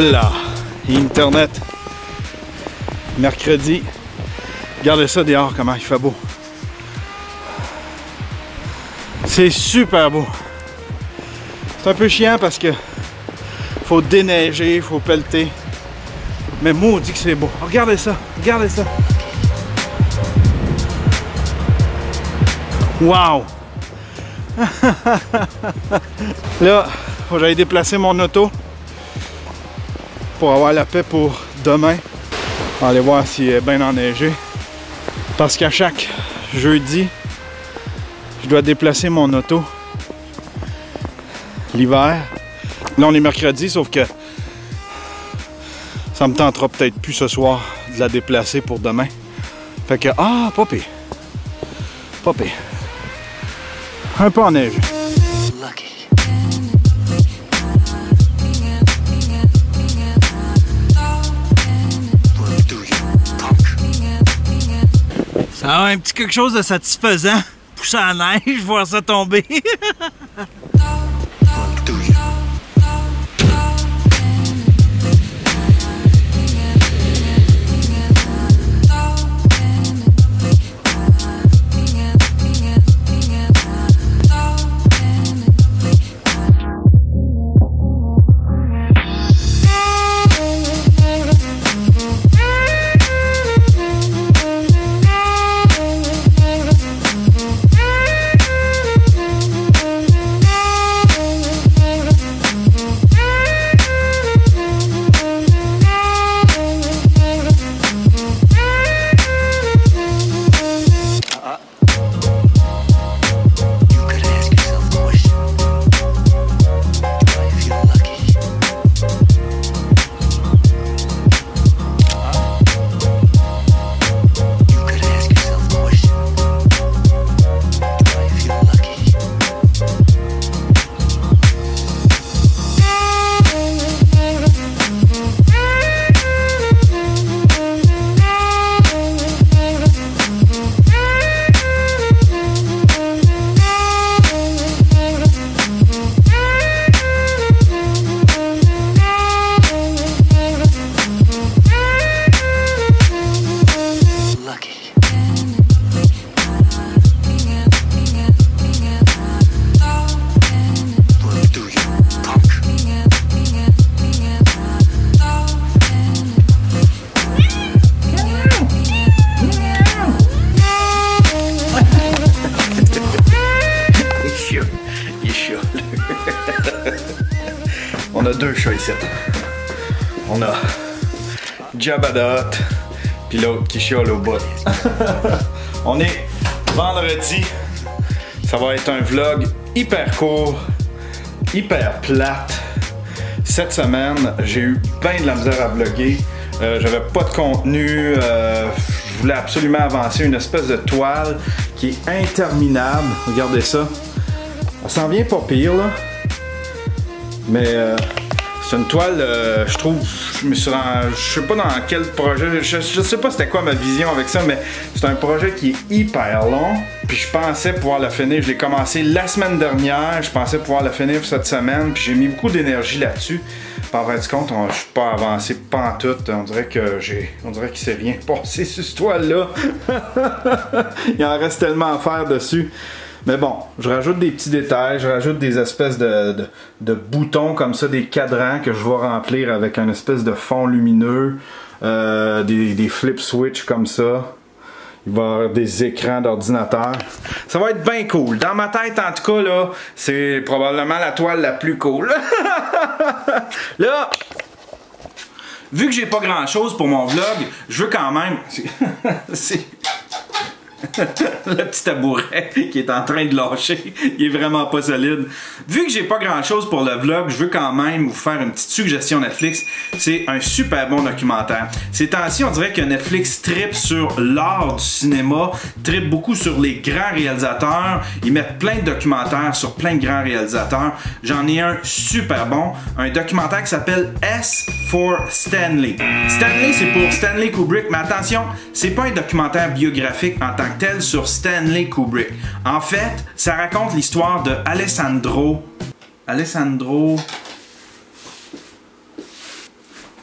Voilà, Internet. Mercredi. Regardez ça dehors, comment il fait beau. C'est super beau. C'est un peu chiant parce que faut déneiger, faut pelleter. Mais maudit que c'est beau. Regardez ça, regardez ça. Wow! Là, faut que j'aille déplacer mon auto pour avoir la paix pour demain. On va aller voir s'il est bien enneigé. Parce qu'à chaque jeudi, je dois déplacer mon auto l'hiver. Là, on est mercredi, sauf que ça me tentera peut-être plus ce soir de la déplacer pour demain. Fait que, ah, pas pire. Pas pire. Un peu enneigé. Ça a un petit quelque chose de satisfaisant. Pousser à la neige, voir ça tomber. On a deux chats ici. On a Jabba the Hutt, puis l'autre qui chiale au bout. On est vendredi. Ça va être un vlog hyper court, hyper plate. Cette semaine, j'ai eu bien de la misère à vlogger. J'avais pas de contenu. Je voulais absolument avancer une espèce de toile qui est interminable. Regardez ça. Ça s'en vient pas pire, là. Mais c'est une toile, je trouve, je sais pas dans quel projet, je sais pas c'était quoi ma vision avec ça, mais c'est un projet qui est hyper long. Puis je pensais pouvoir le finir, je l'ai commencé la semaine dernière, je pensais pouvoir le finir cette semaine, puis j'ai mis beaucoup d'énergie là-dessus. Par fin de compte, je suis pas avancé pantoute, on dirait qu'il s'est rien passé sur cette toile-là. Il en reste tellement à faire dessus. Mais bon, je rajoute des petits détails, je rajoute des espèces de boutons comme ça, des cadrans que je vais remplir avec un espèce de fond lumineux, des flip switch comme ça. Il va y avoir des écrans d'ordinateur. Ça va être bien cool. Dans ma tête, en tout cas, là, c'est probablement la toile la plus cool. Là, vu que j'ai pas grand chose pour mon vlog, je veux quand même... Le petit tabouret qui est en train de lâcher, il est vraiment pas solide. Vu que j'ai pas grand chose pour le vlog, je veux quand même vous faire une petite suggestion Netflix. C'est un super bon documentaire. Ces temps-ci, on dirait que Netflix trippe sur l'art du cinéma, trippe beaucoup sur les grands réalisateurs. Ils mettent plein de documentaires sur plein de grands réalisateurs. J'en ai un super bon, un documentaire qui s'appelle S for Stanley. Stanley, c'est pour Stanley Kubrick, mais attention, c'est pas un documentaire biographique en tant que tel sur Stanley Kubrick. En fait, ça raconte l'histoire de Alessandro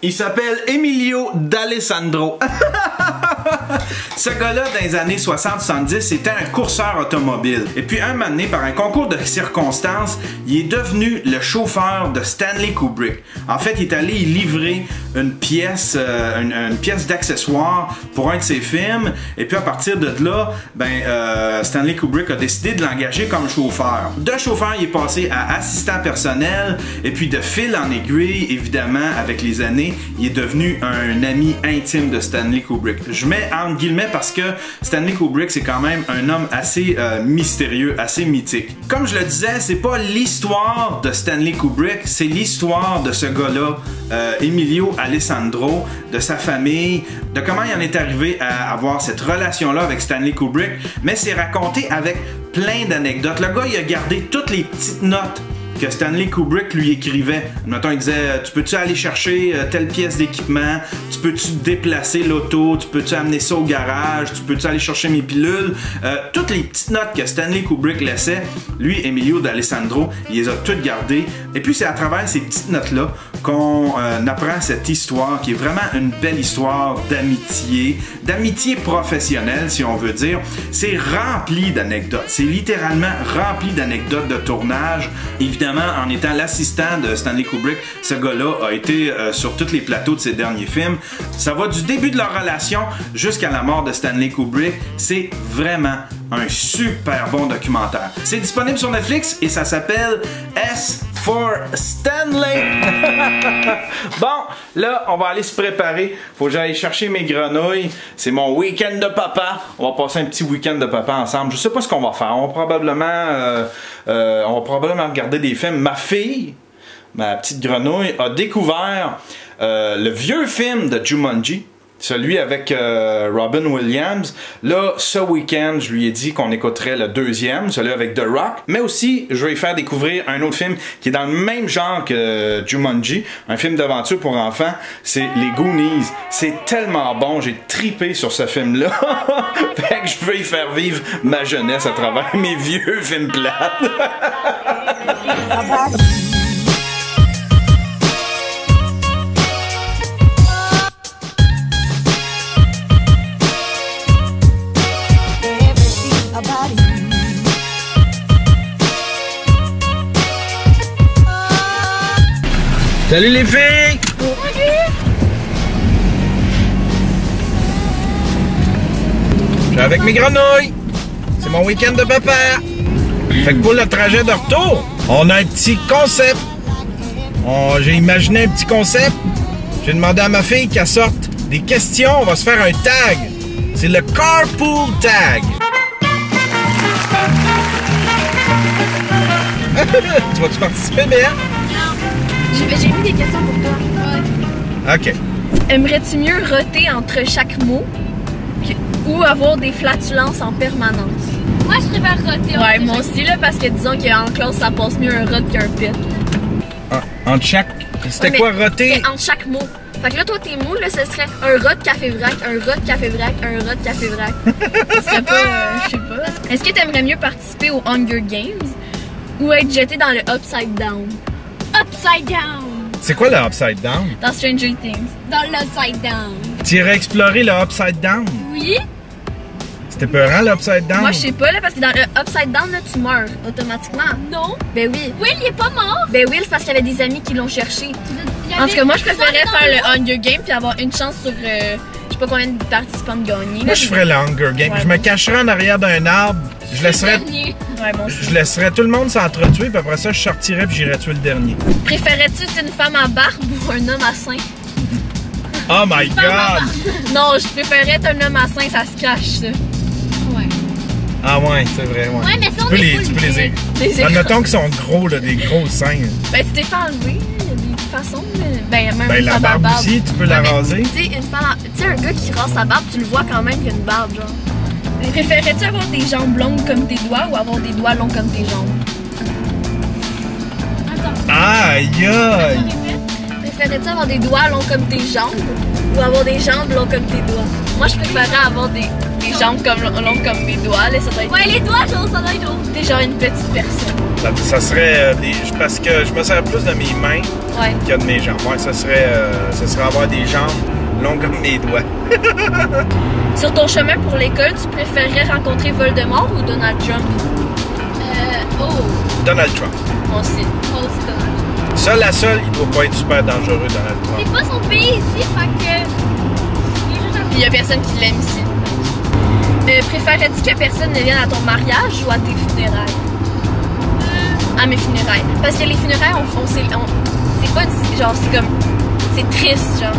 Il s'appelle Emilio D'Alessandro. Ce gars-là, dans les années 60-70, c'était un courseur automobile. Et puis, un moment donné, par un concours de circonstances, il est devenu le chauffeur de Stanley Kubrick. En fait, il est allé livrer une pièce d'accessoire pour un de ses films. Et puis, à partir de là, Stanley Kubrick a décidé de l'engager comme chauffeur. De chauffeur, il est passé à assistant personnel. Et puis, de fil en aiguille, évidemment, avec les années, il est devenu un ami intime de Stanley Kubrick. Je mets entre guillemets parce que Stanley Kubrick, c'est quand même un homme assez mystérieux, assez mythique. Comme je le disais, c'est pas l'histoire de Stanley Kubrick, c'est l'histoire de ce gars-là, Emilio Alessandro, de sa famille, de comment il en est arrivé à avoir cette relation-là avec Stanley Kubrick, mais c'est raconté avec plein d'anecdotes. Le gars, il a gardé toutes les petites notes que Stanley Kubrick lui écrivait. Mettons, il disait, tu peux-tu aller chercher telle pièce d'équipement, tu peux-tu déplacer l'auto, tu peux-tu amener ça au garage, tu peux-tu aller chercher mes pilules. Toutes les petites notes que Stanley Kubrick laissait, lui, Emilio D'Alessandro, il les a toutes gardées. Et puis c'est à travers ces petites notes-là qu'on apprend cette histoire qui est vraiment une belle histoire d'amitié professionnelle, si on veut dire. C'est rempli d'anecdotes. C'est littéralement rempli d'anecdotes de tournage. Évidemment, en étant l'assistant de Stanley Kubrick, ce gars-là a été sur tous les plateaux de ses derniers films. Ça va du début de leur relation jusqu'à la mort de Stanley Kubrick. C'est vraiment un super bon documentaire. C'est disponible sur Netflix et ça s'appelle S for Stanley. Bon, là, on va aller se préparer. Faut que j'aille chercher mes grenouilles. C'est mon week-end de papa. On va passer un petit week-end de papa ensemble. Je sais pas ce qu'on va faire. On va probablement regarder des films. Ma fille, ma petite grenouille, a découvert le vieux film de Jumanji. Celui avec Robin Williams. Là, ce week-end, je lui ai dit qu'on écouterait le deuxième, celui avec The Rock. Mais aussi, je vais lui faire découvrir un autre film qui est dans le même genre que Jumanji. Un film d'aventure pour enfants. C'est Les Goonies. C'est tellement bon. J'ai tripé sur ce film-là. Fait que je veux y faire vivre ma jeunesse à travers mes vieux films plates. Salut les filles! Je suis avec mes grenouilles. C'est mon week-end de papa. Fait que pour le trajet de retour, on a un petit concept. J'ai imaginé un petit concept. J'ai demandé à ma fille qu'elle sorte des questions. On va se faire un tag. C'est le carpool tag. Tu vas-tu participer, Béa? J'ai mis des questions pour toi. OK. Aimerais-tu mieux roter entre chaque mot ou avoir des flatulences en permanence? Moi, je préfère roter. Ouais, moi aussi, là, parce que disons qu'en classe, ça passe mieux un rot qu'un pet. Entre chaque... C'était quoi, roter? C'est entre chaque mot. Fait que là, toi, tes mots, là, ce serait un rot café vrac, un rot café vrac, un rot café vrac. Ce serait pas... je sais pas. Est-ce que t'aimerais mieux participer aux Hunger Games ou être jeté dans le Upside Down? Upside down. C'est quoi le Upside Down? Dans Stranger Things. Dans l'Upside down. Tu irais explorer le Upside Down? Oui. C'était peurant, le Upside Down? Moi, je sais pas, là, parce que dans le Upside Down, là, tu meurs automatiquement. Non. Ben oui. Will, il est pas mort. Ben oui, c'est parce qu'il y avait des amis qui l'ont cherché. En tout cas, moi, je préférais faire le Hunger Game puis avoir une chance sur... je sais pas combien de participants de gagner. Moi, je ferais le Hunger Game. Ouais, je me cacherais en arrière d'un arbre. Je laisserais tout le monde s'entretuer, puis après ça, je sortirais puis j'irais tuer le dernier. Préférais-tu une femme à barbe ou un homme à sein? Oh my God! Non, je préférais être un homme à sein, ça se cache, ça. Ouais. Ah ouais, c'est vrai, ouais. Ouais, mais ça, tu peux les admettons qu'ils sont gros, là, des gros seins. Ben, tu t'es fait enlever, il y a des façons, ben, même ben, la barbe aussi, tu peux la raser. Tu sais, un gars qui rase sa barbe, tu le vois quand même qu'il y a une barbe, genre. Préférais-tu avoir des jambes longues comme tes doigts ou avoir des doigts longs comme tes jambes? Attends. Aïe aïe! Préférais-tu avoir des doigts longs comme tes jambes ou avoir des jambes longs comme tes doigts? Moi, je préférais avoir des jambes longues comme mes doigts, là, ça doit être... Ouais, les doigts, genre, ça doit être genre... T'es genre une petite personne. Ça serait parce que je me sers plus de mes mains Ouais. que de mes jambes. Ouais, ça serait avoir des jambes longues comme mes doigts. Sur ton chemin pour l'école, tu préférerais rencontrer Voldemort ou Donald Trump? Donald Trump. On sait. La seule, il doit pas être super dangereux, Donald Trump. C'est pas son pays ici, fait que. Il est juste Puis il y a personne qui l'aime ici. Préférerais-tu que personne ne vienne à ton mariage ou à tes funérailles? À mes funérailles. Parce que les funérailles, c'est pas genre, c'est comme, c'est triste, genre.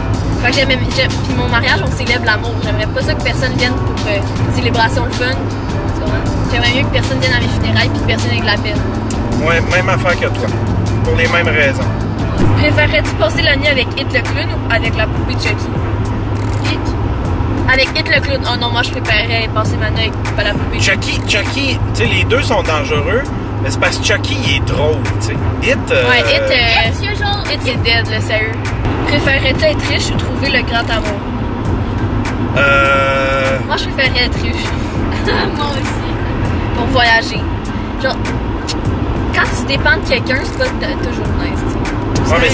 Fait que puis mon mariage, on célèbre l'amour. J'aimerais pas ça que personne vienne pour célébration le fun. J'aimerais mieux que personne vienne à mes funérailles puis que personne ait de la peine. Ouais, même affaire que toi. Pour les mêmes raisons. Préférerais-tu passer la nuit avec Hit le clown ou avec la poupée de Chucky? Avec Hit le clown. Oh non, moi je préférerais passer ma nuit avec la poupée de Chucky. Chucky, tu sais, les deux sont dangereux, mais c'est parce que Chucky, il est drôle, tu sais. Hit, Ouais, Hit Hit, est dead, là, sérieux. Préférerais-tu être riche ou trouver le grand amour? Moi, je préférerais être riche. moi aussi. Pour voyager. Genre, quand tu dépends de quelqu'un, c'est pas toujours nice, tu sais. Ouais, mais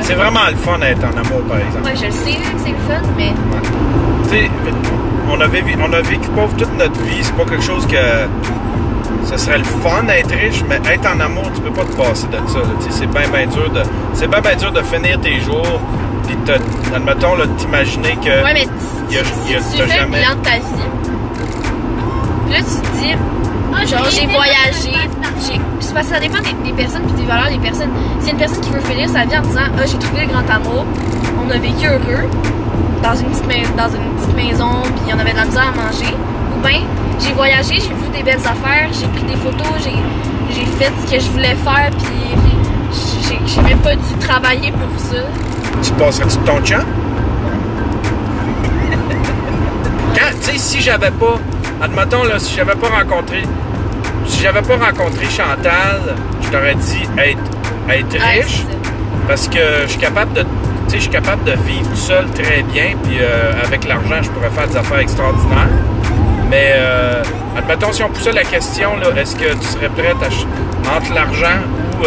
c'est vraiment le fun d'être en amour, par exemple. Ouais, je le sais que c'est le fun, mais. Ouais. Tu sais, on a vécu pauvre toute notre vie, c'est pas quelque chose que. Ce serait le fun d'être riche, mais être en amour, tu peux pas te passer de ça. C'est bien dur de finir tes jours, puis admettons, là, t'imaginer que. Ouais, mais si tu fais le bilan de ta vie, là, tu te dis. Genre, j'ai voyagé. C'est parce que ça dépend des personnes puis des valeurs des personnes. Si y a une personne qui veut finir sa vie en disant j'ai trouvé le grand amour, on a vécu heureux dans une petite maison, puis on avait de la misère à manger. Ou bien, j'ai voyagé, j'ai vu des belles affaires, j'ai pris des photos, j'ai fait ce que je voulais faire, puis j'ai même pas dû travailler pour ça. Tu te passerais-tu de ton chum? Quand, tu sais, si j'avais pas. Admettons, là, si j'avais pas rencontré Chantal, je t'aurais dit être riche, parce que je suis capable de vivre tout seul très bien, puis avec l'argent, je pourrais faire des affaires extraordinaires. Mais, admettons, si on poussait la question, là, est-ce que tu serais prête entre l'argent ou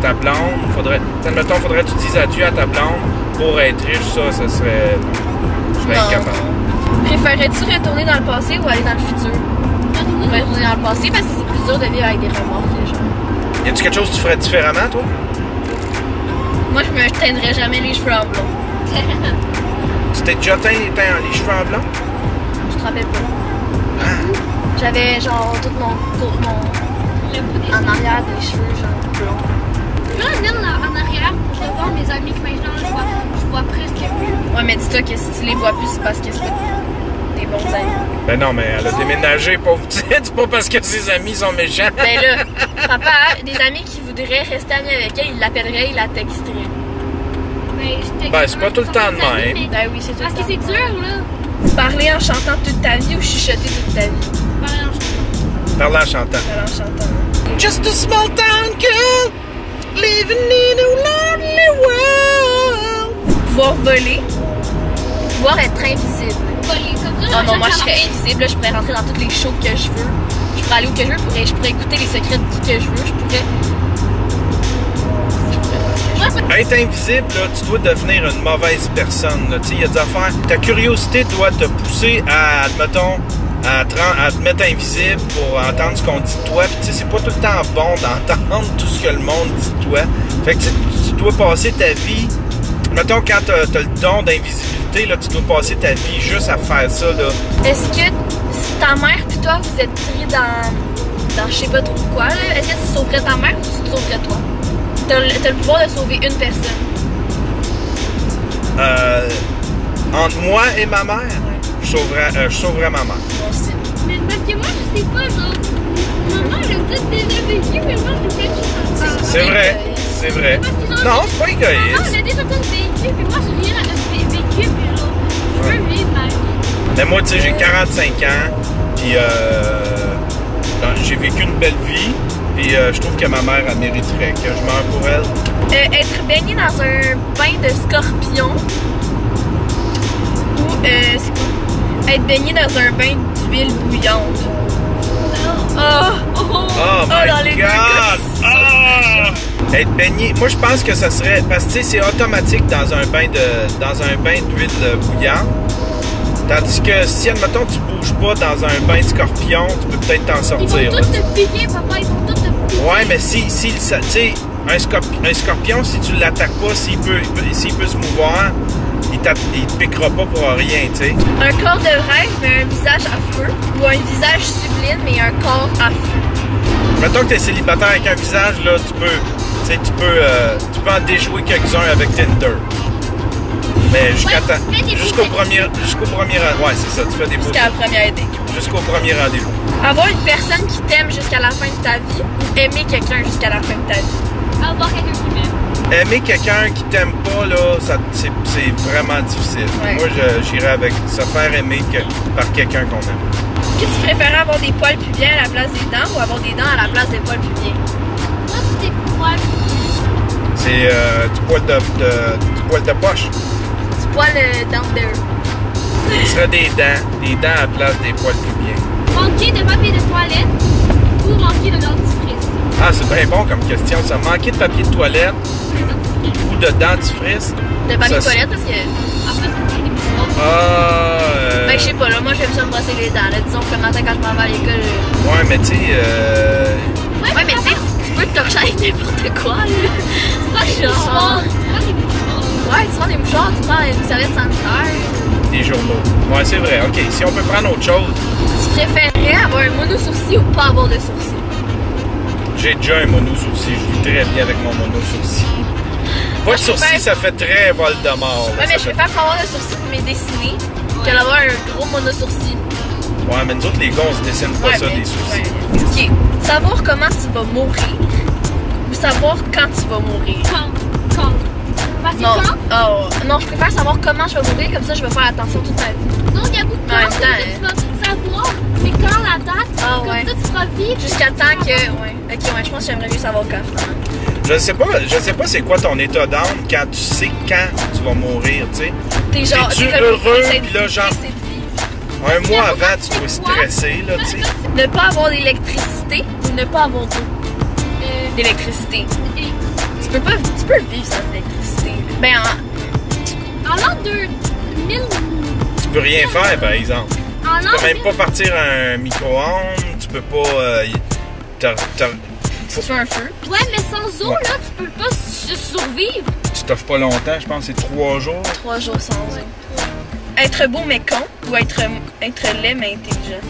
ta blonde? Faudrait que tu dises adieu à ta blonde pour être riche, ça serait... Je serais incapable. Préférerais-tu retourner dans le passé ou aller dans le futur? Retourner dans le passé parce que c'est plus dur de vivre avec des remords que les gens. Y a-tu quelque chose que tu ferais différemment, toi? Moi, je me teindrais jamais les cheveux en blond. Tu t'es déjà teint les cheveux en blanc? Je te rappelle pas. Ah. J'avais genre tout mon en arrière des cheveux genre blonds. Je vais revenir en arrière pour voir mes amis que maintenant je vois presque plus. Ouais, mais dis-toi que si tu les vois plus, c'est parce que c'est pas des bons amis. Ben non, mais elle a déménagé, pauvre petite. C'est pas parce que ses amis sont méchants. Ben là, papa, des amis qui voudraient rester amis avec elle, ils l'appelleraient, ils la texteraient. Ben, c'est pas tout le temps de même. Ben oui, c'est tout le Parce temps. que c'est dur, là. Parler en chantant toute ta vie ou chuchoter toute ta vie? Parler en chantant. Parler en chantant. Parler en chantant. Just a small town girl living in a lonely world. Pouvoir voler, pouvoir être invisible. Voler comme ça. Oh non, moi je serais invisible, là, je pourrais rentrer dans tous les shows que je veux. Je pourrais aller où que je veux, je pourrais écouter les secrets de qui que je veux, je pourrais. Être invisible, là, tu dois devenir une mauvaise personne. Il y a des affaires. Ta curiosité doit te pousser à, admettons, à te mettre invisible pour entendre ce qu'on dit de toi. Puis, tu sais, c'est pas tout le temps bon d'entendre tout ce que le monde dit de toi. Fait que tu dois passer ta vie. Mettons, quand t'as le don d'invisibilité, là, tu dois passer ta vie juste à faire ça, là. Est-ce que si ta mère puis toi, vous êtes pris dans je sais pas trop quoi, là, est-ce que tu sauverais ta mère ou tu te sauverais toi? T'as le pouvoir de sauver une personne. Entre moi et ma mère, je sauverais ma mère. Moi aussi. Mais parce que moi, je sais pas, genre. Maman, elle a tout déjà vécu, mais moi, je sais pas. C'est vrai, c'est vrai. Non, c'est pas Maman, égoïste. elle a déjà tout vécu, puis moi, j'ai rien vécu, puis genre. Je veux vivre ma vie. Mais moi, tu sais, j'ai 45 ans, puis j'ai vécu une belle vie, puis je trouve que ma mère, elle mériterait que je meure pour elle. Être baigné dans un bain de scorpion ou c'est quoi? Être baigné dans un bain d'huile bouillante. Oh my dans les deux cas, God! Être baigné, moi je pense que ça serait, parce que tu sais, c'est automatique dans un bain d'huile bouillante. Tandis que si, admettons, tu bouges pas dans un bain de scorpion, tu peux peut-être t'en Ils sortir. vont tous te piquer, papa, ils vont tous te piquer. Ouais, mais si tu sais, un scorpion, si tu l'attaques pas, s'il peut se mouvoir, il te piquera pas pour rien, tu sais. Un corps de rêve, mais un visage affreux. Ou un visage sublime, mais un corps affreux. Mettons que t'es célibataire avec un visage, là, tu peux en déjouer quelques-uns avec Tinder. Mais jusqu'au premier, ouais, c'est ça, tu fais des beaux Jusqu'à la première idée. jusqu'au premier rendez-vous. Avoir une personne qui t'aime jusqu'à la fin de ta vie ou aimer quelqu'un jusqu'à la fin de ta vie. Avoir quelqu'un qui m'aime. Aimer quelqu'un qui t'aime pas, là, c'est vraiment difficile. Ouais. Moi, j'irais avec se faire aimer par quelqu'un qu'on aime. Est-ce que tu préférais avoir des poils pubiens à la place des dents ou avoir des dents à la place des poils pubiens? Moi, c'était poil. C'est du poil de poche. Du poil down there. Ce serait des dents à la place des poils pubiens. Manquer de papier de toilette ou manquer de dentifrice. Ah, c'est bien bon comme question, ça. Manquer de papier de toilette ou de dentifrice. De papier de Ça, toilette parce que. Après, c'est des mouchoirs. Ah, Ben, je sais pas, là, moi j'aime ça me brosser les dents. Là, disons que le matin quand je m'en vais à l'école. Ouais, mais tu sais, Ouais, mais tu sais, tu peux te torcher avec n'importe quoi, là. Tu prends des mouchoirs. Tu prends des mouchoirs. Ouais, tu prends des mouchoirs, tu prends une serviette sanitaire. des journaux. Ouais, c'est vrai. OK, si on peut prendre autre chose, Tu préférerais avoir un mono-sourcil ou pas avoir de sourcil? j'ai déjà un mono-sourcil. Je vis très bien avec mon mono-sourcil. Pas de sourcil, ça fait très Voldemort. Ouais, mais je préfère pas avoir de sourcil pour mes dessiner que d'avoir un gros mono-sourcil. Ouais, mais nous autres, les gars, on se dessine pas ça, mais- des sourcils. ouais. Ok. Savoir comment tu vas mourir ou savoir quand tu vas mourir? Quand? Parce que Non. quand? Oh, non, je préfère savoir comment je vais mourir, comme ça je vais faire attention toute ma vie. Non, il y a beaucoup de En même temps, temps, tu vas savoir c'est quand la date, Ah, comme ouais. ça tu vas vivre. Jusqu'à temps que. Ouais. Ok, ouais, je pense que j'aimerais mieux savoir quand. Je sais pas c'est quoi ton état d'âme quand tu sais quand tu vas mourir, tu sais. T'es genre. T'es-tu t'es comme- heureux, c'est- puis là, genre- c'est- Un mois avant, tu dois stresser, là, tu sais. Ne pas avoir d'électricité ou ne pas avoir d'eau. D'électricité. Et Tu peux vivre sans électricité. Ben, en l'an 2000, Tu peux rien faire, par exemple. en Tu l'an peux même pas partir un micro-ondes, tu peux pas... tu fais un feu. ouais, mais sans eau, Ouais. là, tu peux pas survivre. Tu t'offres pas longtemps, je pense que c'est 3 jours. 3 jours sans eau. Être beau mais con ou être laid mais intelligent.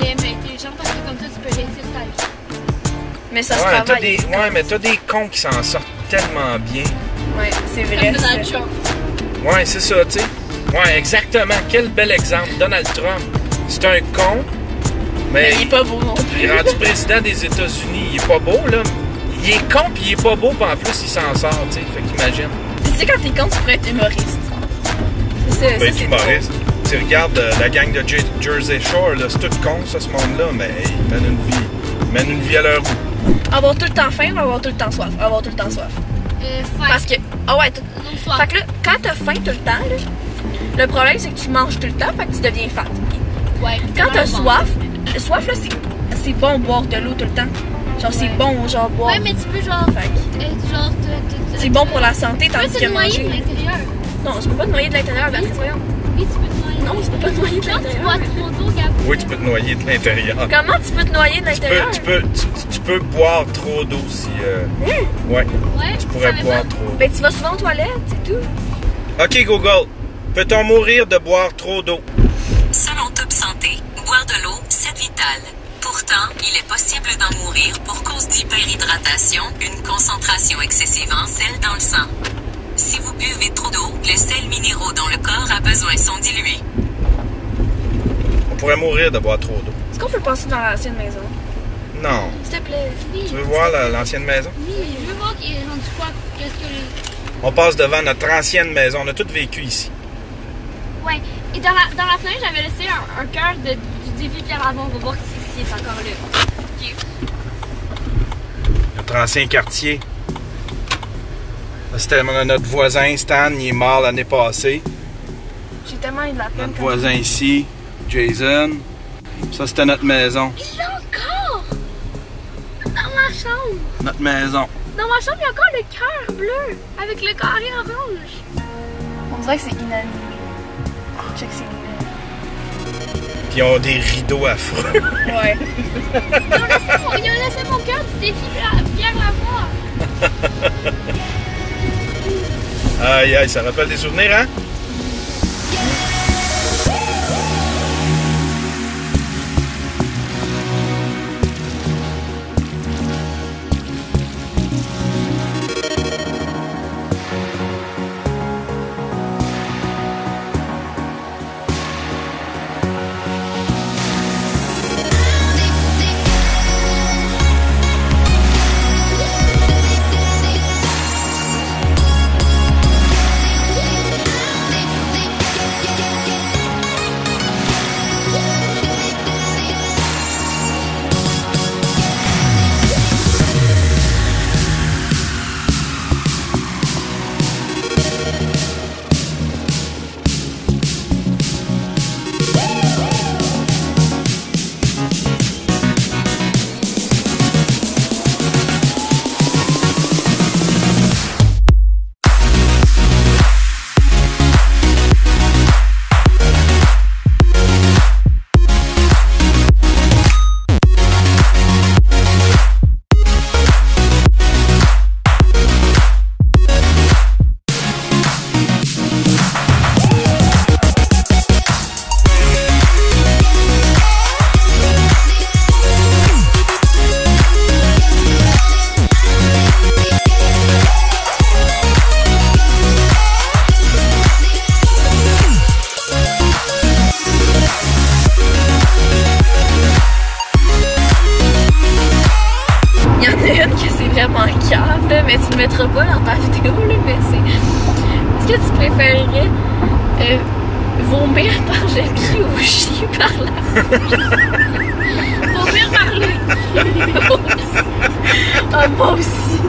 Les mais intelligents, parce que comme ça, tu peux réussir ta vie. Mais ça se Ouais, travaille. mais t'as des cons qui s'en sortent tellement bien. Ouais, c'est vrai. Comme Donald ça. Trump. Ouais, c'est ça, tu sais. Ouais, exactement. Quel bel exemple. Donald Trump. C'est un con, Mais il est pas beau non il plus. est rendu président des États-Unis. Il est pas beau, là. Il est con, puis il est pas beau, puis en plus, il s'en sort, tu sais. Fait qu'imagine. Tu sais, quand t'es con, tu pourrais être humoriste. C'est Ben, c'est humoriste. Tu regardes la gang de Jersey Shore, là. C'est tout con, ça, ce monde-là, mais ils mènent une vie à leur goût. drôle. Avoir tout le temps faim ou avoir tout le temps soif? Avoir tout le temps soif. Parce que. Ah ouais, Non, soir. fait que là, quand t'as faim tout le temps, là, le problème c'est que tu manges tout le temps, fait que tu deviens fat. Ouais. Quand t'as Ouais, bon. soif là, c'est bon boire de l'eau tout le temps. Genre, c'est bon, genre, boire. Ouais, mais tu peux genre. Fait que Genre, c'est bon pour la santé, Tu peux tandis te que noyer de manger. l'intérieur. Non, tu peux pas te noyer de l'intérieur, Béatrice, voyons. Oui, tu peux te noyer. Non, tu peux pas te noyer de Quand tu l'intérieur. bois trop d'eau, Gabriel. Oui, tu peux te noyer de l'intérieur. Comment tu peux te noyer de l'intérieur? Tu peux boire trop d'eau si... Ouais, Ouais. tu pourrais ça boire va. trop. Ben, tu vas souvent aux toilettes, c'est tout. OK, Google. Peut-on mourir de boire trop d'eau? Selon Top Santé, boire de l'eau, c'est vital. Pourtant, il est possible d'en mourir pour cause d'hyperhydratation, une concentration excessive en sel dans le sang. Si vous buvez trop d'eau, les sels minéraux dont le corps a besoin sont dilués. On pourrait mourir de boire trop d'eau. Est-ce qu'on peut passer dans l'ancienne maison? Non. S'il te plaît. Oui, Tu veux voir l'ancienne maison? oui, je veux voir qu'il est rendu quoi. Qu'est-ce que les. On passe devant notre ancienne maison. On a tous vécu ici. Ouais. Et dans la fenêtre, j'avais laissé un cœur du début Pierre avant. On va voir s'il est encore là. Ok. Notre ancien quartier. Là, c'était notre voisin, Stan. Il est mort l'année passée. J'ai tellement eu de la peine. Notre voisin ici, Jason. Ça, c'était notre maison. Il l'a encore! chambre. Notre maison. Dans ma chambre, il y a encore le cœur bleu avec le carré orange. On dirait que c'est inanimé. Check, c'est inanimé. Puis ils ont des rideaux affreux. Ouais. Ils ont laissé mon cœur du défi Pierre Lavoie. Aïe aïe, ça rappelle des souvenirs, hein? Mais tu le mettras pas dans ta vidéo, là, mais c'est... Est-ce que tu préférerais vomir par le cul ou chier par la Vomir par le moi aussi. Ah, moi aussi.